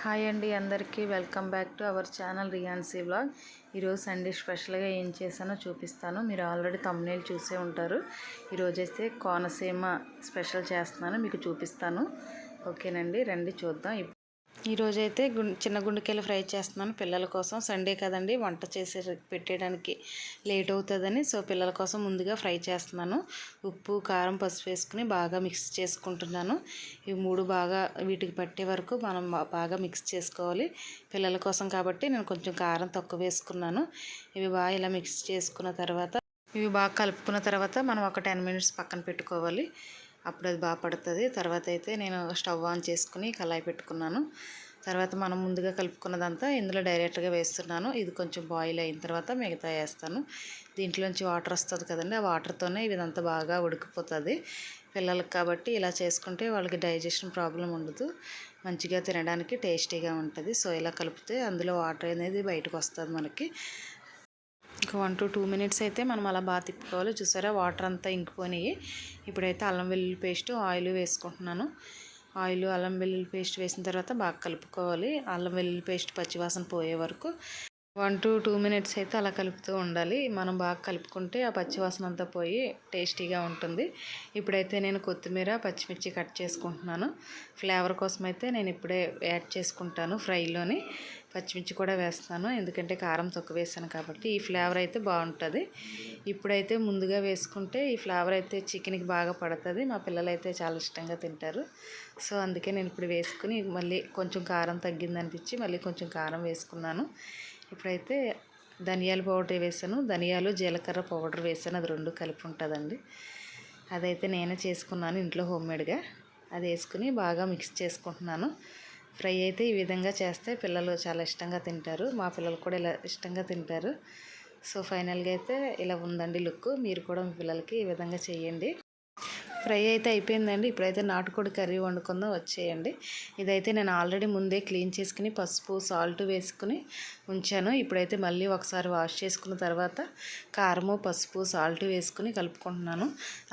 Hi అండి అందరికీ welcome back to our channel Riyansi vlog. ఈరోజు సండే స్పెషల్గా ఏం చేశానో చూపిస్తాను. మీరు ఆల్రెడీ థంబ్నెయిల్ చూసే ఉంటారు. ఈరోజైతే కోనసీమ స్పెషల్ చేస్తున్నాను, మీకు చూపిస్తాను. ఓకేనండి, రండి చూద్దాం. ఈరోజైతే చిన్న గుండెకాయలు ఫ్రై చేస్తున్నాను పిల్లల కోసం. సండే కదండి, వంట చేసి పెట్టేయడానికి లేట్ అవుతుందని సో పిల్లల కోసం ముందుగా ఫ్రై చేస్తున్నాను. ఉప్పు, కారం, పసుపు వేసుకుని బాగా మిక్స్ చేసుకుంటున్నాను. ఇవి మూడు బాగా వీటికి పట్టే వరకు మనం బాగా మిక్స్ చేసుకోవాలి. పిల్లల కోసం కాబట్టి నేను కొంచెం కారం తక్కువ వేసుకున్నాను. ఇవి బాగా ఇలా మిక్స్ చేసుకున్న తర్వాత ఇవి బాగా కలుపుకున్న తర్వాత మనం ఒక 10 మినిట్స్ పక్కన పెట్టుకోవాలి. అప్పుడు అది బాగా పడుతుంది. తర్వాత అయితే నేను స్టవ్ ఆన్ చేసుకుని కళాయి పెట్టుకున్నాను. తర్వాత మనం ముందుగా కలుపుకున్నదంతా ఇందులో డైరెక్ట్గా వేస్తున్నాను. ఇది కొంచెం బాయిల్ అయిన తర్వాత మిగతా వేస్తాను. దీంట్లోంచి వాటర్ వస్తుంది కదండి, ఆ వాటర్తోనే ఇదంతా బాగా ఉడికిపోతుంది. పిల్లలకి కాబట్టి ఇలా చేసుకుంటే వాళ్ళకి డైజెషన్ ప్రాబ్లం ఉండదు, మంచిగా తినడానికి టేస్టీగా ఉంటుంది. సో ఇలా కలిపితే అందులో వాటర్ అనేది బయటకు వస్తుంది మనకి. ఇంకా 1 to 2 మినిట్స్ అయితే మనం అలా బాగా తిప్పుకోవాలి. చూసారా, వాటర్ అంతా ఇంకిపోయినాయి. ఇప్పుడైతే అల్లం వెల్లుల్లి పేస్ట్, ఆయిల్ వేసుకుంటున్నాను. ఆయిల్, అల్లం వెల్లుల్లి పేస్ట్ వేసిన తర్వాత బాగా కలుపుకోవాలి. అల్లం వెల్లుల్లి పేస్ట్ పచ్చివాసన పోయే వరకు 1 to 2 మినిట్స్ అయితే అలా కలుపుతూ ఉండాలి. మనం బాగా కలుపుకుంటే ఆ పచ్చివాసన అంతా పోయి టేస్టీగా ఉంటుంది. ఇప్పుడైతే నేను కొత్తిమీర, పచ్చిమిర్చి కట్ చేసుకుంటున్నాను. ఫ్లేవర్ కోసం అయితే నేను ఇప్పుడే యాడ్ చేసుకుంటాను. ఫ్రైలోని పచ్చిమిర్చి కూడా వేస్తాను, ఎందుకంటే కారం తక్కువ వేసాను కాబట్టి ఈ ఫ్లేవర్ అయితే బాగుంటుంది. ఇప్పుడైతే ముందుగా వేసుకుంటే ఈ ఫ్లేవర్ అయితే చికెన్కి బాగా పడుతుంది. మా పిల్లలు అయితే చాలా ఇష్టంగా తింటారు. సో అందుకే నేను ఇప్పుడు వేసుకుని మళ్ళీ కొంచెం కారం తగ్గిందనిపించి మళ్ళీ కొంచెం కారం వేసుకున్నాను. ఇప్పుడైతే ధనియాల పౌడర్ వేసాను, ధనియాలు, జీలకర్ర పౌడర్ వేసాను. అది 2 కలిపి ఉంటుందండి. అదైతే నేనే చేసుకున్నాను ఇంట్లో హోమ్మేడ్గా. అది వేసుకుని బాగా మిక్స్ చేసుకుంటున్నాను. ఫ్రై అయితే ఈ విధంగా చేస్తే పిల్లలు చాలా ఇష్టంగా తింటారు. మా పిల్లలు కూడా ఇలా ఇష్టంగా తింటారు. సో ఫైనల్గా అయితే ఇలా ఉందండి లుక్. మీరు కూడా మీ పిల్లలకి ఈ విధంగా చేయండి. ఫ్రై అయితే అయిపోయిందండి. ఇప్పుడైతే నాటుకోడి కర్రీ వండుకుందాం, వచ్చేయండి. ఇదైతే నేను ఆల్రెడీ ముందే క్లీన్ చేసుకుని పసుపు, సాల్ట్ వేసుకుని ఉంచాను. ఇప్పుడైతే మళ్ళీ ఒకసారి వాష్ చేసుకున్న తర్వాత కారము, పసుపు, సాల్ట్ వేసుకుని కలుపుకుంటున్నాను.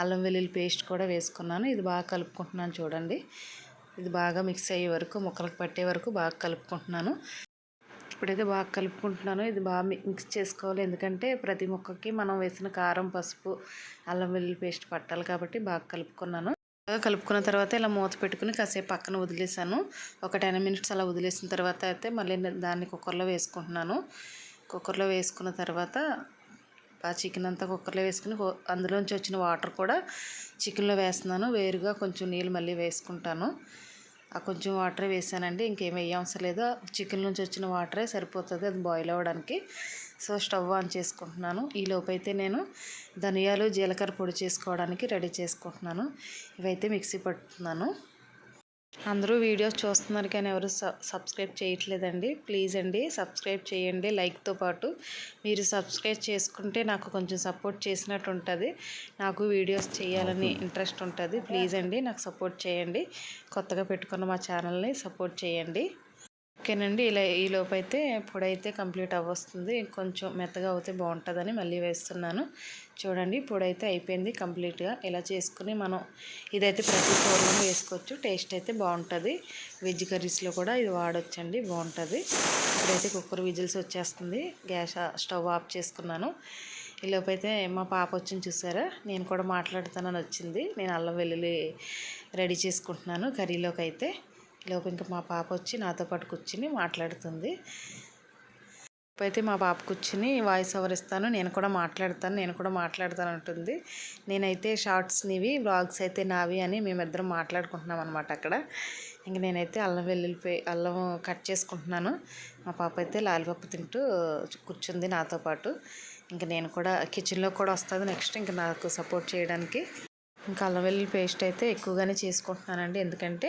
అల్లం వెల్లుల్లి పేస్ట్ కూడా వేసుకున్నాను. ఇది బాగా కలుపుకుంటున్నాను చూడండి. ఇది బాగా మిక్స్ అయ్యే వరకు, ముక్కలకు పట్టే వరకు బాగా కలుపుకుంటున్నాను. ఇప్పుడైతే బాగా కలుపుకుంటున్నాను. ఇది బాగా మిక్స్ చేసుకోవాలి, ఎందుకంటే ప్రతి ముక్కకి మనం వేసిన కారం, పసుపు, అల్లం వెల్లుల్లి పేస్ట్ పట్టాలి కాబట్టి బాగా కలుపుకున్నాను. బాగా కలుపుకున్న తర్వాత ఇలా మూత పెట్టుకుని కాసేపు పక్కన వదిలేసాను. ఒక 10 మినిట్స్ అలా వదిలేసిన తర్వాత అయితే మళ్ళీ దాన్ని కుక్కర్లో వేసుకుంటున్నాను. కుక్కర్లో వేసుకున్న తర్వాత ఆ చికెన్ అంతా కుక్కర్లో వేసుకుని అందులోంచి వచ్చిన వాటర్ కూడా చికెన్లో వేస్తున్నాను. వేరుగా కొంచెం నీళ్ళు మళ్ళీ వేసుకుంటాను. ఆ కొంచెం వాటరే వేసానండి, ఇంకేం వేయవసరం లేదు. చికెన్ నుంచి వచ్చిన వాటరే సరిపోతుంది అది బాయిల్ అవ్వడానికి. సో స్టవ్ ఆన్ చేసుకుంటున్నాను. ఈలోపు అయితే నేను ధనియాలు, జీలకర్ర పొడి చేసుకోవడానికి రెడీ చేసుకుంటున్నాను. ఇవైతే మిక్సీ పట్టుతున్నాను. అందరూ వీడియోస్ చూస్తున్నారు కానీ ఎవరు సబ్స్క్రైబ్ చేయట్లేదండి. ప్లీజ్ అండి సబ్స్క్రైబ్ చేయండి. లైక్తో పాటు మీరు సబ్స్క్రైబ్ చేసుకుంటే నాకు కొంచెం సపోర్ట్ చేసినట్టు ఉంటుంది. నాకు వీడియోస్ చేయాలని ఇంట్రెస్ట్ ఉంటుంది. ప్లీజ్ అండి నాకు సపోర్ట్ చేయండి. కొత్తగా పెట్టుకున్న మా ఛానల్ని సపోర్ట్ చేయండి. ఓకేనండి, ఇలా ఈలోపు అయితే పొడైతే కంప్లీట్ అవ్వస్తుంది. కొంచెం మెత్తగా అవుతే బాగుంటుందని మళ్ళీ వేస్తున్నాను. చూడండి, పొడైతే అయిపోయింది కంప్లీట్గా. ఇలా చేసుకుని మనం ఇదైతే ప్రతి కూరలోనూ వేసుకోవచ్చు. టేస్ట్ అయితే బాగుంటుంది. వెజ్ కర్రీస్లో కూడా ఇది వాడొచ్చండి, బాగుంటుంది. ఇప్పుడైతే కుక్కర్ విజిల్స్ వచ్చేస్తుంది. గ్యాస్ స్టవ్ ఆఫ్ చేసుకున్నాను. ఈలోపు అయితే మా పాప వచ్చింది చూసారా, నేను కూడా మాట్లాడుతానని వచ్చింది. నేను అల్లం వెల్లుల్లి రెడీ చేసుకుంటున్నాను కర్రీలోకి. అయితే లోపు ఇంకా మా పాప వచ్చి నాతో పాటు కూర్చుని మాట్లాడుతుంది. అయితే మా పాప కూర్చుని వాయిస్ ఓవర్ ఇస్తాను, నేను కూడా మాట్లాడతాను అంటుంది. నేనైతే షార్ట్స్ నీవి, వ్లాగ్స్ అయితే నావి అని మేమిద్దరం మాట్లాడుకుంటున్నాం అనమాట అక్కడ. ఇంక నేనైతే అల్లం కట్ చేసుకుంటున్నాను. మా పాప అయితే లాలిపప్పు తింటూ కూర్చుంది నాతో పాటు. ఇంక నేను కూడా కిచెన్లో కూడా వస్తుంది నెక్స్ట్ ఇంక నాకు సపోర్ట్ చేయడానికి. ఇంకా అల్లం వెల్లుల్లి పేస్ట్ అయితే ఎక్కువగానే చేసుకుంటున్నానండి, ఎందుకంటే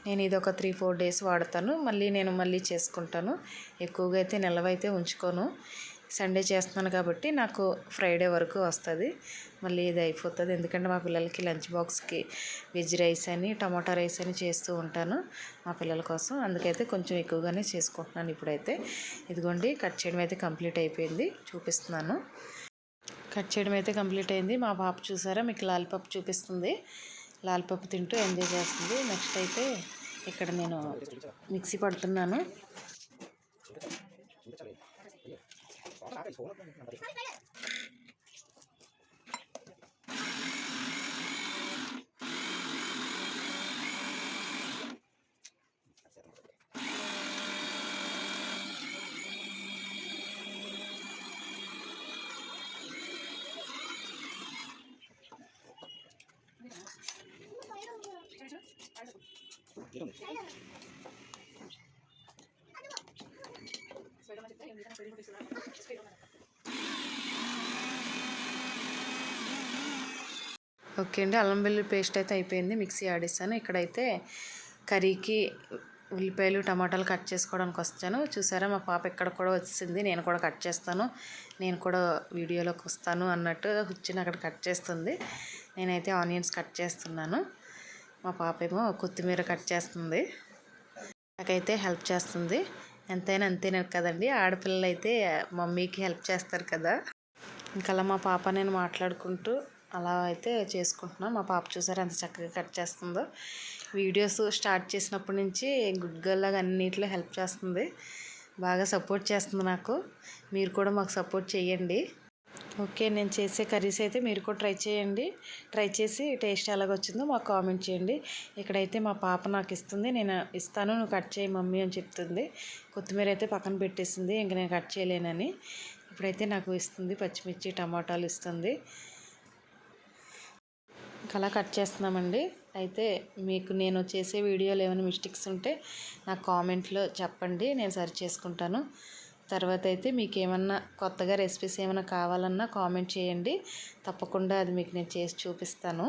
నేను ఇది ఒక 3-4 డేస్ వాడతాను. మళ్ళీ చేసుకుంటాను. ఎక్కువగా అయితే నిల్వైతే ఉంచుకోను. సండే చేస్తున్నాను కాబట్టి నాకు ఫ్రైడే వరకు వస్తుంది. మళ్ళీ ఇది అయిపోతుంది, ఎందుకంటే మా పిల్లలకి లంచ్ బాక్స్కి వెజ్ రైస్ అని, టమాటా రైస్ అని చేస్తూ ఉంటాను మా పిల్లల కోసం. అందుకైతే కొంచెం ఎక్కువగానే చేసుకుంటున్నాను. ఇప్పుడైతే ఇదిగోండి కట్ చేయడం అయితే కంప్లీట్ అయిపోయింది, చూపిస్తున్నాను. కట్ చేయడం అయితే కంప్లీట్ అయింది. మా పాప చూసారా మీకు లాలిపప్పు చూపిస్తుంది, లాలిపప్పు తింటూ ఎంజాయ్ చేస్తుంది. నెక్స్ట్ అయితే ఇక్కడ నేను మిక్సీ పడుతున్నాను. ఓకే అండి, అల్లం వెల్లుల్లి పేస్ట్ అయితే అయిపోయింది, మిక్సీ ఆడేసాను. ఇక్కడైతే కర్రీకి ఉల్లిపాయలు టమాటాలు కట్ చేసుకోవడానికి వచ్చాను. చూసారా మా పాప ఇక్కడ కూడా వచ్చింది, నేను కూడా కట్ చేస్తాను, నేను కూడా వీడియోలోకి వస్తాను అన్నట్టు కూర్చుని అక్కడ కట్ చేస్తుంది. నేనైతే ఆనియన్స్ కట్ చేస్తున్నాను, మా పాప ఏమో కొత్తిమీర కట్ చేస్తుంది, నాకైతే హెల్ప్ చేస్తుంది. ఎంతైనా అంతేనే కదండి, ఆడపిల్లలు అయితే మమ్మీకి హెల్ప్ చేస్తారు కదా. ఇంకా మా పాప నేను మాట్లాడుకుంటూ అలా అయితే చేసుకుంటున్నాను. మా పాప చూసారు ఎంత చక్కగా కట్ చేస్తుందో. వీడియోస్ స్టార్ట్ చేసినప్పటి నుంచి గుడ్ గర్ల్ లాగా అన్నిట్లో హెల్ప్ చేస్తుంది, బాగా సపోర్ట్ చేస్తుంది నాకు. మీరు కూడా మాకు సపోర్ట్ చేయండి. ఓకే, నేను చేసే కర్రీస్ అయితే మీరు కూడా ట్రై చేయండి. ట్రై చేసి టేస్ట్ ఎలాగొచ్చిందో మాకు కామెంట్ చేయండి. ఇక్కడైతే మా పాప నాకు ఇస్తుంది, నేను ఇస్తాను నువ్వు కట్ చేయి మమ్మీ అని చెప్తుంది. కొత్తిమీర అయితే పక్కన పెట్టేసింది, ఇంక నేను కట్ చేయలేనని. ఇప్పుడైతే నాకు ఇస్తుంది, పచ్చిమిర్చి టమాటాలు ఇస్తుంది. అలా కట్ చేస్తున్నామండి. అయితే మీకు నేను చేసే వీడియోలో ఏమైనా మిస్టేక్స్ ఉంటే నాకు కామెంట్లో చెప్పండి, నేను సరి చేసుకుంటాను. తర్వాత అయితే మీకు ఏమన్నా కొత్తగా రెసిపీస్ ఏమైనా కావాలన్నా కామెంట్ చేయండి, తప్పకుండా అది మీకు నేను చేసి చూపిస్తాను.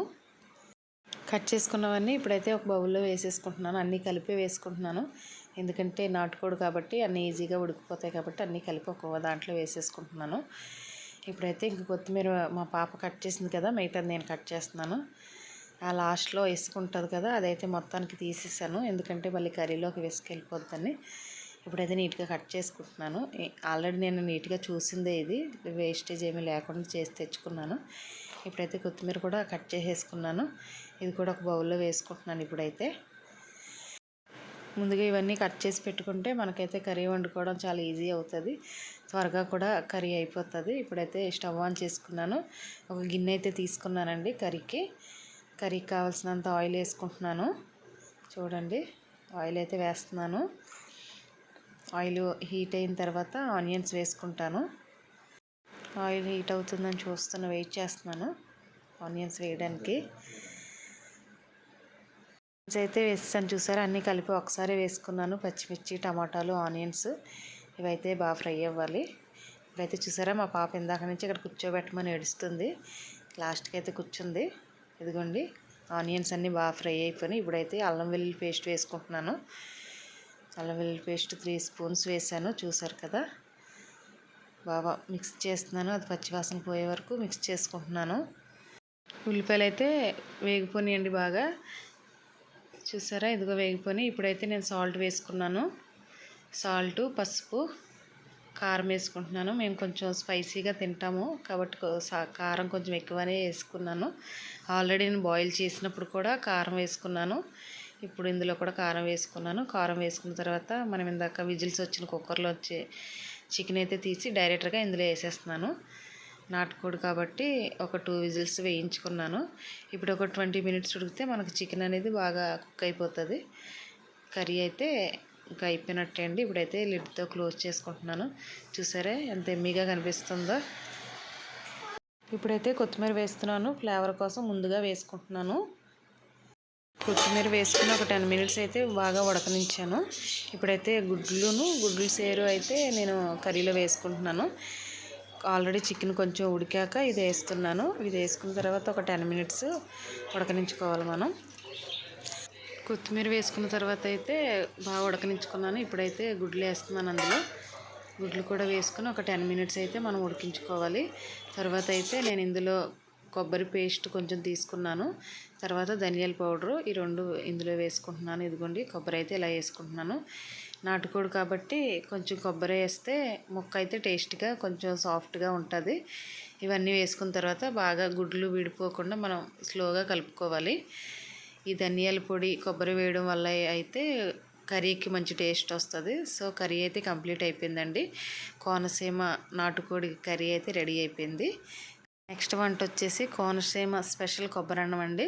కట్ చేసుకున్నవన్నీ ఇప్పుడైతే ఒక బౌల్లో వేసేసుకుంటున్నాను, అన్నీ కలిపి వేసుకుంటున్నాను. ఎందుకంటే నాటుకోడు కాబట్టి అన్నీ ఈజీగా ఉడికిపోతాయి కాబట్టి అన్నీ కలిపి ఒక దాంట్లో వేసేసుకుంటున్నాను. ఇప్పుడైతే ఇంక కొత్తిమీర మా పాప కట్ చేసింది కదా, మిగతాది నేను కట్ చేస్తున్నాను. ఆ లాస్ట్లో వేసుకుంటుంది కదా, అదైతే మొత్తానికి తీసేసాను, ఎందుకంటే మళ్ళీ కర్రీలోకి వేసుకెళ్ళిపోద్దని. ఇప్పుడైతే నీట్గా కట్ చేసుకుంటున్నాను. ఆల్రెడీ నేను నీట్గా చూసిందే, ఇది వేస్టేజ్ ఏమీ లేకుండా చేసి తెచ్చుకున్నాను. ఇప్పుడైతే కొత్తిమీర కూడా కట్ చేసేసుకున్నాను, ఇది కూడా ఒక బౌల్లో వేసుకుంటున్నాను. ఇప్పుడైతే ముందుగా ఇవన్నీ కట్ చేసి పెట్టుకుంటే మనకైతే కర్రీ వండుకోవడం చాలా ఈజీ అవుతుంది, త్వరగా కూడా కర్రీ అయిపోతుంది. ఇప్పుడైతే స్టవ్ ఆన్ చేసుకున్నాను, ఒక గిన్నె అయితే తీసుకున్నానండి. కర్రీకి కావాల్సినంత ఆయిల్ వేసుకుంటున్నాను. చూడండి, ఆయిల్ అయితే వేస్తున్నాను. ఆయిల్ హీట్ అయిన తర్వాత ఆనియన్స్ వేసుకుంటాను. ఆయిల్ హీట్ అవుతుందని వెయిట్ చేస్తున్నాను ఆనియన్స్ వేయడానికి. అయితే వేస్తాను చూసారా, అన్నీ కలిపి ఒకసారి వేసుకున్నాను. పచ్చిమిర్చి టమాటాలు ఆనియన్స్ ఇవైతే బాగా ఫ్రై అవ్వాలి. ఇప్పుడైతే చూసారా మా పాప ఇందాక నుంచి ఇక్కడ కూర్చోబెట్టమని ఏడుస్తుంది, లాస్ట్కి అయితే కూర్చుంది. ఇదిగోండి, ఆనియన్స్ అన్నీ బాగా ఫ్రై అయిపోయినాయి. ఇప్పుడైతే అల్లం వెల్లుల్లి పేస్ట్ వేసుకుంటున్నాను. అల్లం వెల్లుల్లి పేస్ట్ 3 స్పూన్స్ వేసాను, చూసారు కదా. బాగా మిక్స్ చేస్తున్నాను, అది పచ్చివాసన పోయే వరకు మిక్స్ చేసుకుంటున్నాను. ఉల్లిపాయలు అయితే వేగిపోయినాయండి బాగా, చూసారా ఇదిగో వేగిపోయి. ఇప్పుడైతే నేను సాల్ట్ వేసుకున్నాను, సాల్టు పసుపు కారం వేసుకుంటున్నాను. మేము కొంచెం స్పైసీగా తింటాము కాబట్టి కారం కొంచెం ఎక్కువనే వేసుకున్నాను. ఆల్రెడీ నేను బాయిల్ చేసినప్పుడు కూడా కారం వేసుకున్నాను, ఇప్పుడు ఇందులో కూడా కారం వేసుకున్నాను. కారం వేసుకున్న తర్వాత మనం ఇందాక విజిల్స్ వచ్చిన కుక్కర్లో వచ్చే చికెన్ అయితే తీసి డైరెక్ట్గా ఇందులో వేసేస్తున్నాను. నాటుకోడి కాబట్టి ఒక 2 విజిల్స్ వేయించుకున్నాను. ఇప్పుడు ఒక 20 మినిట్స్ ఉడికితే మనకు చికెన్ అనేది బాగా కుక్ అయిపోతుంది. కర్రీ అయితే ఇంకా అయిపోయినట్టే అండి. ఇప్పుడైతే లిడ్తో క్లోజ్ చేసుకుంటున్నాను. చూసారా ఎంత ఎమ్మీగా కనిపిస్తుందో. ఇప్పుడైతే కొత్తిమీర వేస్తున్నాను, ఫ్లేవర్ కోసం ముందుగా వేసుకుంటున్నాను. కొత్తిమీర వేసుకుని ఒక 10 మినిట్స్ అయితే బాగా ఉడకనించాను. ఇప్పుడైతే గుడ్లు సేరు అయితే నేను కర్రీలో వేసుకుంటున్నాను. ఆల్రెడీ చికెన్ కొంచెం ఉడికాక ఇది వేస్తున్నాను. ఇది వేసుకున్న తర్వాత ఒక 10 మినిట్స్ ఉడకనించుకోవాలి మనం. కొత్తిమీర వేసుకున్న తర్వాత అయితే బాగా ఉడకనించుకున్నాను. ఇప్పుడైతే గుడ్లు వేస్తున్నాను, అందులో గుడ్లు కూడా వేసుకుని ఒక 10 మినిట్స్ అయితే మనం ఉడికించుకోవాలి. తర్వాత అయితే నేను ఇందులో కొబ్బరి పేస్ట్ కొంచెం తీసుకున్నాను, తర్వాత ధనియాల పౌడరు, ఈ 2 ఇందులో వేసుకుంటున్నాను. ఇదిగోండి, కొబ్బరి అయితే ఇలా వేసుకుంటున్నాను. నాటుకోడి కాబట్టి కొంచెం కొబ్బరి వేస్తే ముక్క అయితే టేస్ట్గా కొంచెం సాఫ్ట్గా ఉంటుంది. ఇవన్నీ వేసుకున్న తర్వాత బాగా గుడ్లు విడిపోకుండా మనం స్లోగా కలుపుకోవాలి. ఈ ధనియాల పొడి కొబ్బరి వేయడం వల్ల అయితే కర్రీకి మంచి టేస్ట్ వస్తుంది. సో కర్రీ అయితే కంప్లీట్ అయిపోయిందండి. కోనసీమ నాటుకోడి కర్రీ అయితే రెడీ అయిపోయింది. నెక్స్ట్ వంట వచ్చేసి కోనసీమ స్పెషల్ కొబ్బరి అన్నం అండి.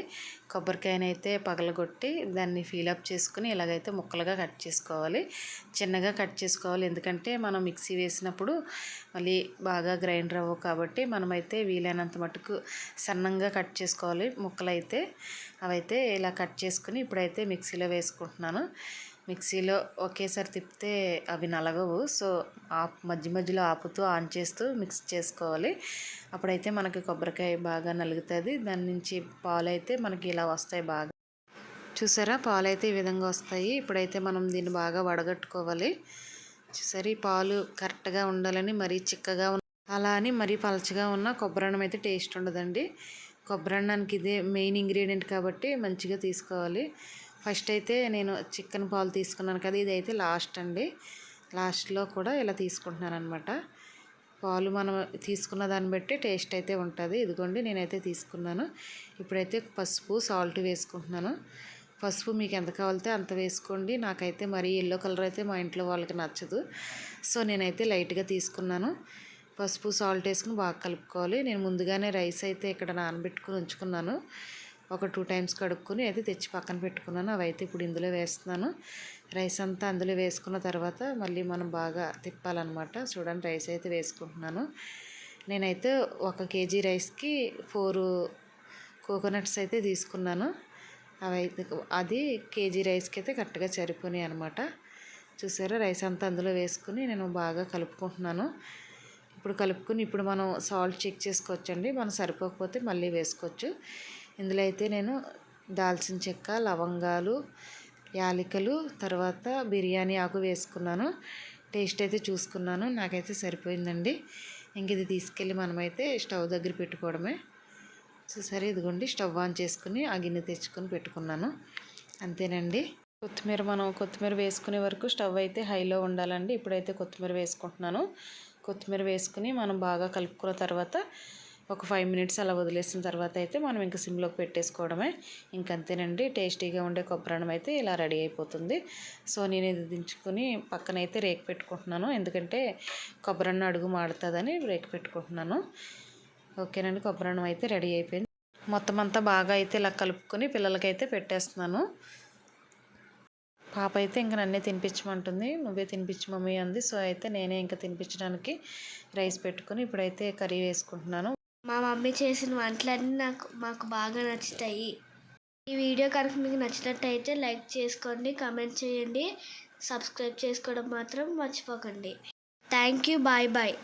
కొబ్బరికాయని అయితే పగలగొట్టి దాన్ని ఫీలప్ చేసుకుని ఇలాగైతే ముక్కలుగా కట్ చేసుకోవాలి. చిన్నగా కట్ చేసుకోవాలి, ఎందుకంటే మనం మిక్సీ వేసినప్పుడు మళ్ళీ బాగా గ్రైండర్ అవ్వవు కాబట్టి మనమైతే వీలైనంత మటుకు సన్నంగా కట్ చేసుకోవాలి ముక్కలైతే. అవైతే ఇలా కట్ చేసుకుని ఇప్పుడైతే మిక్సీలో వేసుకుంటున్నాను. మిక్సీలో ఒకేసారి తిప్పితే అవి నలగవు. సో మధ్య మధ్యలో ఆపుతూ ఆన్ చేస్తూ మిక్స్ చేసుకోవాలి. అప్పుడైతే మనకి కొబ్బరికాయ బాగా నలుగుతుంది. దాని నుంచి పాలు అయితే మనకి ఇలా వస్తాయి. బాగా చూసారా, పాలు అయితే ఈ విధంగా వస్తాయి. ఇప్పుడైతే మనం దీన్ని బాగా వడగట్టుకోవాలి. చూసారు, ఈ పాలు కరెక్ట్గా ఉండాలని, మరీ చిక్కగా అలా అని మరీ పలచగా ఉన్న కొబ్బరి అన్నం అయితే టేస్ట్ ఉండదండి. కొబ్బరి అన్నానికి ఇదే మెయిన్ ఇంగ్రీడియంట్ కాబట్టి మంచిగా తీసుకోవాలి. ఫస్ట్ అయితే నేను చికెన్ పాలు తీసుకున్నాను కదా, ఇదైతే లాస్ట్ అండి. లాస్ట్లో కూడా ఇలా తీసుకుంటున్నాను అనమాట. పాలు మనం తీసుకున్న దాన్ని బట్టి టేస్ట్ అయితే ఉంటుంది. ఇదిగోండి నేనైతే తీసుకున్నాను. ఇప్పుడైతే పసుపు సాల్ట్ వేసుకుంటున్నాను. పసుపు మీకు ఎంత కావాలితే అంత వేసుకోండి. నాకైతే మరీ ఎల్లో కలర్ అయితే మా ఇంట్లో వాళ్ళకి నచ్చదు. సో నేనైతే లైట్గా తీసుకున్నాను. పసుపు సాల్ట్ వేసుకుని బాగా కలుపుకోవాలి. నేను ముందుగానే రైస్ అయితే ఇక్కడ నానబెట్టుకుని ఉంచుకున్నాను. ఒక 2 టైమ్స్ కడుక్కొని అయితే తెచ్చి పక్కన పెట్టుకున్నాను. అవి అయితే ఇప్పుడు ఇందులో వేస్తున్నాను. రైస్ అంతా అందులో వేసుకున్న తర్వాత మళ్ళీ మనం బాగా తిప్పాలన్నమాట. చూడండి, రైస్ అయితే వేసుకుంటున్నాను. నేనైతే 1 కేజీ రైస్కి 4 కోకోనట్స్ అయితే తీసుకున్నాను. అది కేజీ రైస్కి అయితే కరెక్ట్గా సరిపోయాయి అనమాట. చూసారా, రైస్ అంతా అందులో వేసుకుని నేను బాగా కలుపుకుంటున్నాను. ఇప్పుడు మనం సాల్ట్ చెక్ చేసుకోవచ్చండి. మనం సరిపోకపోతే మళ్ళీ వేసుకోవచ్చు. ఇందులో అయితే నేను దాల్చిన చెక్క, లవంగాలు, యాలకులు, తర్వాత బిర్యానీ ఆకు వేసుకున్నాను. టేస్ట్ అయితే చూసుకున్నాను, నాకైతే సరిపోయిందండి. ఇంక ఇది తీసుకెళ్ళి మనమైతే స్టవ్ దగ్గర పెట్టుకోవడమే. సరే, ఇదిగోండి స్టవ్ ఆన్ చేసుకుని ఆ గిన్నె తెచ్చుకొని పెట్టుకున్నాను. అంతేనండి. కొత్తిమీర వేసుకునే వరకు స్టవ్ అయితే హైలో ఉండాలండి. ఇప్పుడైతే కొత్తిమీర వేసుకుంటున్నాను. కొత్తిమీర వేసుకుని మనం బాగా కలుపుకున్న తర్వాత ఒక 5 మినిట్స్ అలా వదిలేసిన తర్వాత అయితే మనం ఇంకా సిమ్లోకి పెట్టేసుకోవడమే. ఇంకంతేనండి, టేస్టీగా ఉండే కొబ్బరి అన్నం అయితే ఇలా రెడీ అయిపోతుంది. సో నేను ఇది దించుకొని పక్కనైతే రేకు పెట్టుకుంటున్నాను, ఎందుకంటే కొబ్బరి అన్నం అడుగు మాడుతుందని రేకు పెట్టుకుంటున్నాను. ఓకేనండి, కొబ్బరి అన్నం అయితే రెడీ అయిపోయింది. మొత్తం అంతా బాగా అయితే ఇలా కలుపుకొని పిల్లలకైతే పెట్టేస్తున్నాను. పాప అయితే ఇంక నన్నే తినిపించమంటుంది. నువ్వే తినిపించు మమ్మీ అంది. సో అయితే నేనే ఇంకా తినిపించడానికి రైస్ పెట్టుకొని ఇప్పుడైతే కర్రీ వేసుకుంటున్నాను. మా మమ్మీ చేసిన వంటలన్నీ మాకు బాగా నచ్చుతాయి. ఈ వీడియో కనుక మీకు నచ్చినట్టయితే లైక్ చేసుకోండి, కామెంట్ చేయండి, సబ్స్క్రైబ్ చేసుకోవడం మాత్రం మర్చిపోకండి. Thank you, bye bye.